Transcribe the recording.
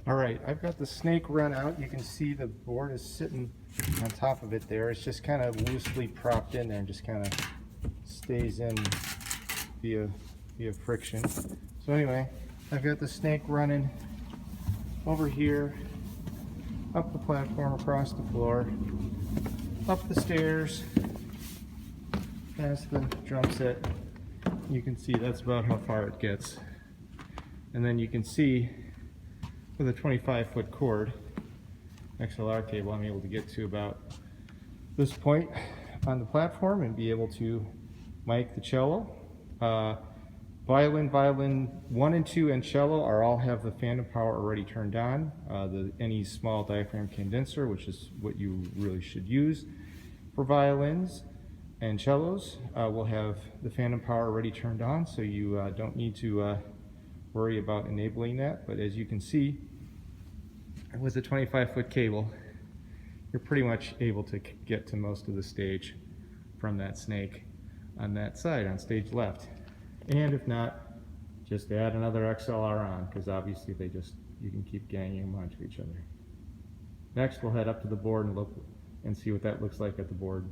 All right, I've got the snake run out. You can see the board is sitting on top of it there. It's just kind of loosely propped in there and just kind of stays in via friction. So anyway, I've got the snake running over here, up the platform, across the floor, up the stairs, past the drum set. You can see that's about how far it gets. And then you can see with a 25-foot cord XLR cable, I'm able to get to about this point on the platform and be able to mic the cello. Violin 1 and 2 and cello all have the phantom power already turned on. Any small diaphragm condenser, which is what you really should use for violins and cellos, will have the phantom power already turned on, so you don't need to worry about enabling that. But as you can see, with a 25-foot cable, you're pretty much able to get to most of the stage from that snake on that side, on stage left. And if not, just add another XLR on, because obviously you can keep ganging them onto each other. Next, we'll head up to the board and look and see what that looks like at the board.